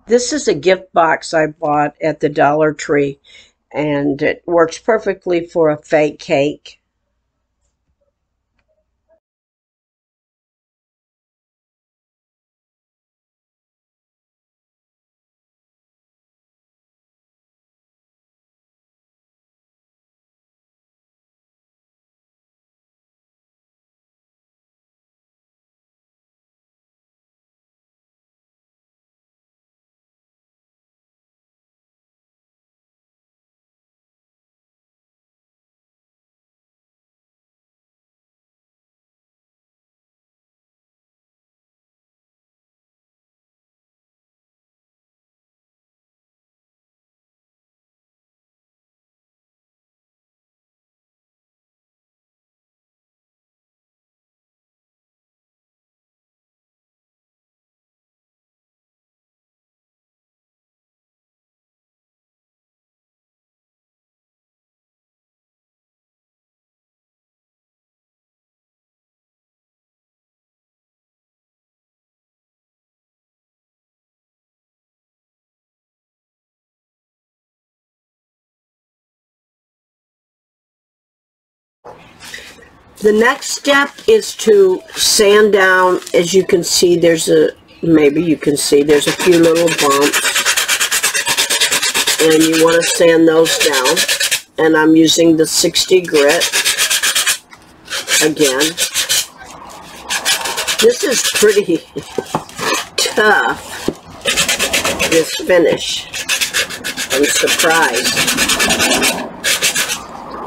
This is a gift box I bought at the Dollar Tree, and it works perfectly for a fake cake. The next step is to sand down. As you can see, maybe you can see there's a few little bumps, and you want to sand those down. And I'm using the 60 grit again. This is pretty tough, this finish. I'm surprised.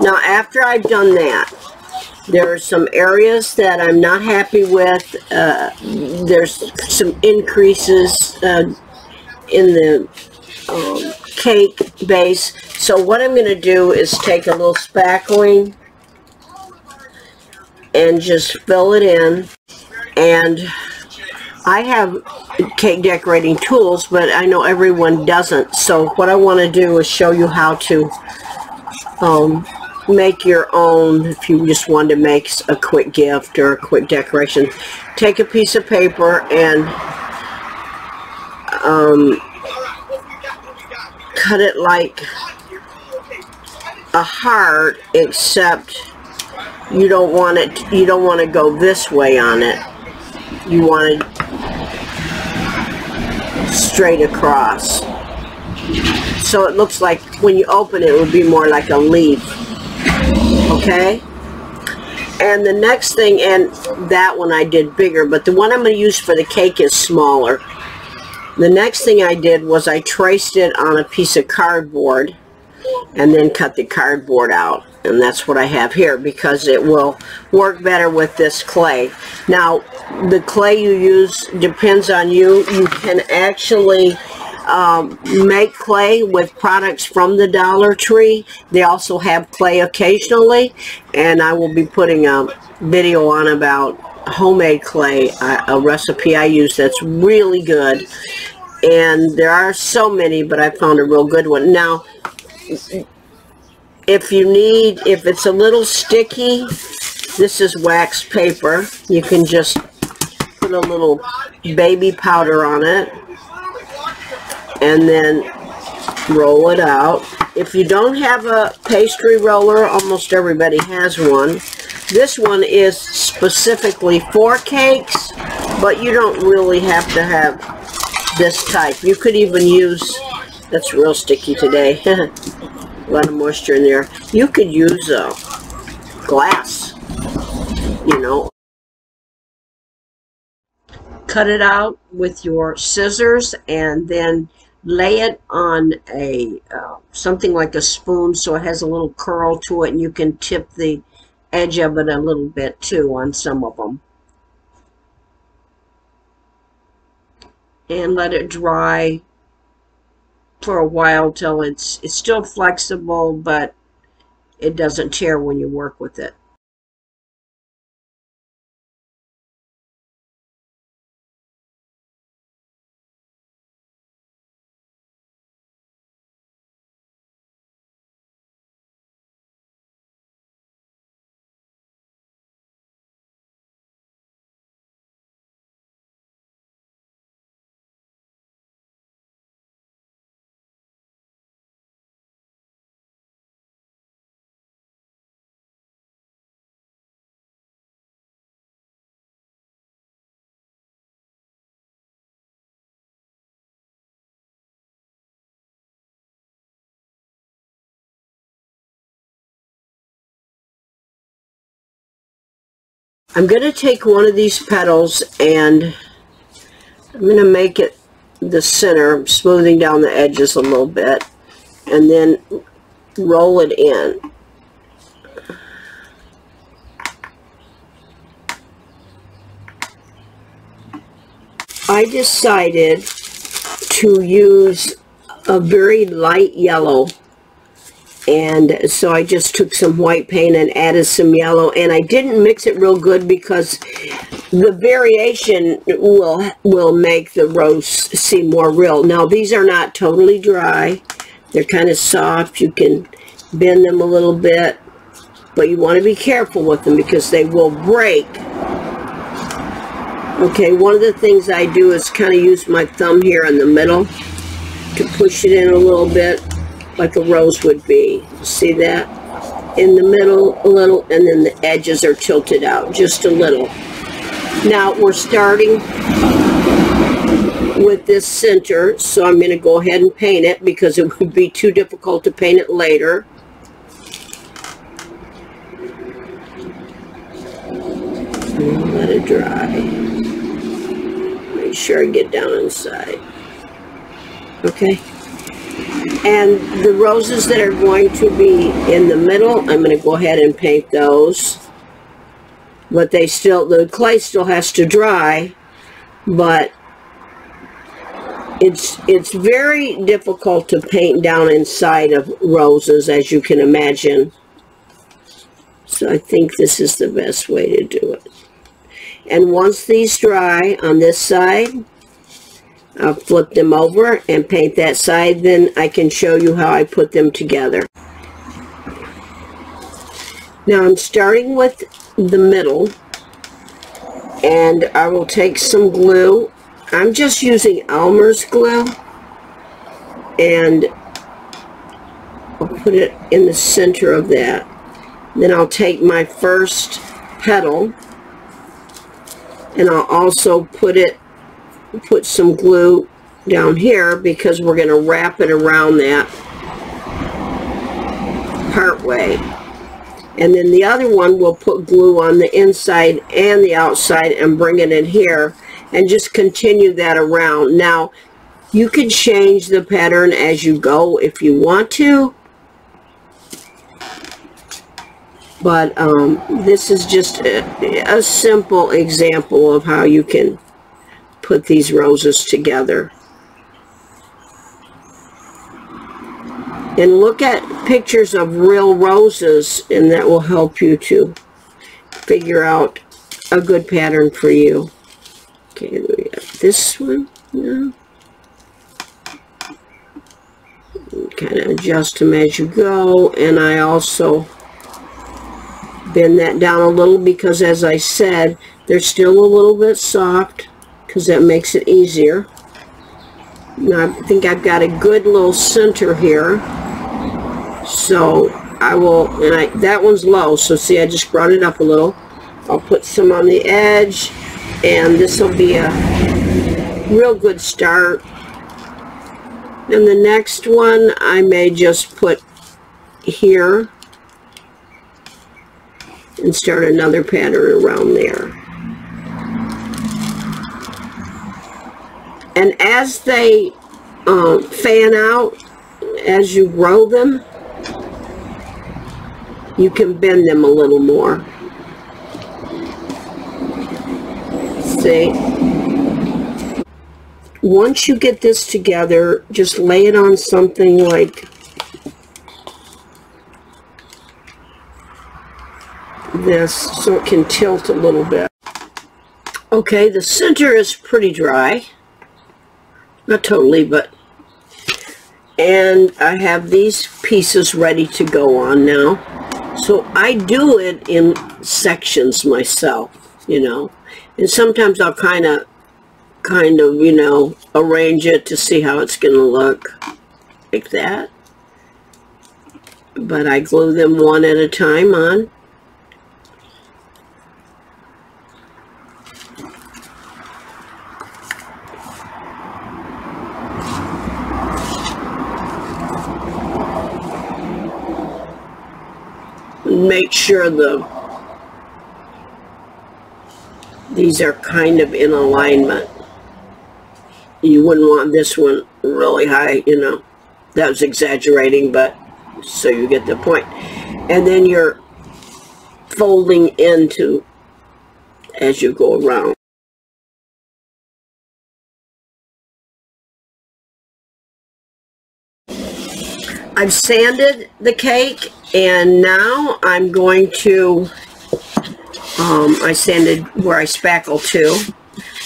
Now, after I've done that, there are some areas that I'm not happy with. There's some increases in the cake base. So what I'm going to do is take a little spackling and just fill it in. And I have cake decorating tools, but I know everyone doesn't. So what I want to do is show you how to make your own. If you just want to make a quick gift or a quick decoration, take a piece of paper and cut it like a heart, except you don't want to go this way on it. You want it straight across, so it looks like when you open it, it would be more like a leaf. Okay, and the next thing, and that one I did bigger, but the one I'm going to use for the cake is smaller. The next thing I did was I traced it on a piece of cardboard and then cut the cardboard out, and that's what I have here because it will work better with this clay. Now, the clay you use depends on you. You can actually make clay with products from the Dollar Tree. They also have clay occasionally, and I will be putting a video on about homemade clay, a recipe I use that's really good. And there are so many, but I found a real good one. Now, if it's a little sticky, this is wax paper. You can just put a little baby powder on it and then roll it out. If you don't have a pastry roller, almost everybody has one. This one is specifically for cakes, but you don't really have to have this type. You could even use, that's real sticky today, a lot of moisture in there. You could use glass, you know. Cut it out with your scissors and then lay it on a something like a spoon so it has a little curl to it, and you can tip the edge of it a little bit too on some of them. And let it dry for a while till it's still flexible, but it doesn't tear when you work with it. I'm going to take one of these petals and I'm going to make it the center, smoothing down the edges a little bit, and then roll it in. I decided to use a very light yellow, and so I just took some white paint and added some yellow, and I didn't mix it real good because the variation will make the rose seem more real. Now these are not totally dry, they're kind of soft. You can bend them a little bit, but you want to be careful with them because they will break. Okay, one of the things I do is kind of use my thumb here in the middle to push it in a little bit, like a rose would be. See that? In the middle a little, and then the edges are tilted out just a little. Now we're starting with this center, so I'm going to go ahead and paint it because it would be too difficult to paint it later. And let it dry. Make sure I get down inside. Okay. And the roses that are going to be in the middle, I'm going to go ahead and paint those. But they still, the clay still has to dry, but it's very difficult to paint down inside of roses, as you can imagine. So I think this is the best way to do it. And once these dry on this side, I'll flip them over and paint that side. Then I can show you how I put them together. Now I'm starting with the middle, and I will take some glue. I'm just using Elmer's glue, and I'll put it in the center of that. Then I'll take my first petal, and I'll also put some glue down here because we're going to wrap it around that part way. And then the other one we'll put glue on the inside and the outside and bring it in here and just continue that around. Now you can change the pattern as you go if you want to, but this is just a simple example of how you can put these roses together. And look at pictures of real roses, and that will help you to figure out a good pattern for you. Okay, we got this one now. Kind of adjust them as you go, and I also bend that down a little because, as I said, they're still a little bit soft because that makes it easier. Now I think I've got a good little center here, so I will, and that one's low, so see, I just brought it up a little. I'll put some on the edge, and this will be a real good start. And the next one I may just put here and start another pattern around there. And as they fan out, as you grow them, you can bend them a little more. See? Once you get this together, just lay it on something like this so it can tilt a little bit. Okay, the center is pretty dry. Not totally, but... And I have these pieces ready to go on now. So I do it in sections myself, you know. And sometimes I'll kind of, you know, arrange it to see how it's going to look. Like that. But I glue them one at a time on. Make sure the these are kind of in alignment. You wouldn't want this one really high, you know. That was exaggerating, but so you get the point. And then you're folding into as you go around. I've sanded the cake, and now I'm going to, I sanded where I spackled to,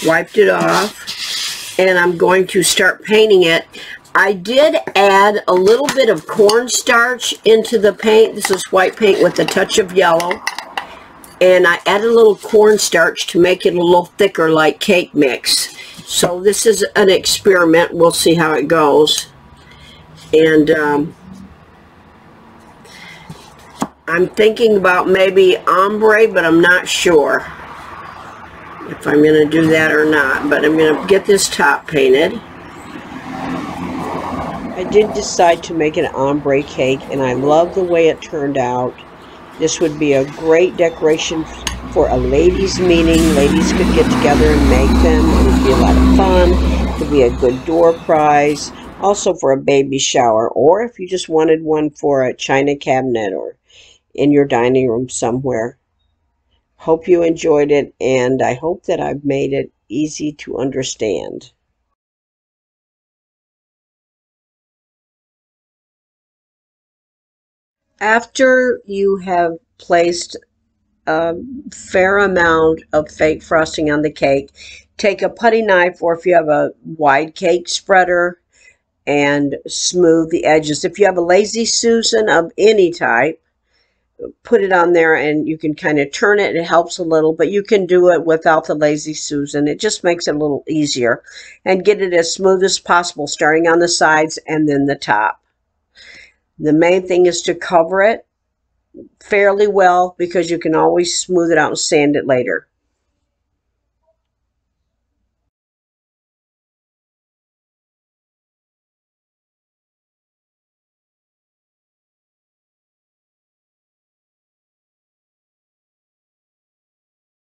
wiped it off, and I'm going to start painting it. I did add a little bit of cornstarch into the paint. This is white paint with a touch of yellow. And I added a little cornstarch to make it a little thicker like cake mix. So this is an experiment. We'll see how it goes. And I'm thinking about maybe ombre, but I'm not sure if I'm going to do that or not. But I'm going to get this top painted. I did decide to make an ombre cake, and I love the way it turned out. This would be a great decoration for a ladies' meeting. Ladies could get together and make them. It would be a lot of fun. It could be a good door prize. Also for a baby shower, or if you just wanted one for a china cabinet or in your dining room somewhere. Hope you enjoyed it, and I hope that I've made it easy to understand. After you have placed a fair amount of fake frosting on the cake, take a putty knife, or if you have a wide cake spreader, and smooth the edges. If you have a Lazy Susan of any type, put it on there, and you can kind of turn it. It helps a little, but you can do it without the Lazy Susan. It just makes it a little easier. And get it as smooth as possible, starting on the sides and then the top. The main thing is to cover it fairly well, because you can always smooth it out and sand it later.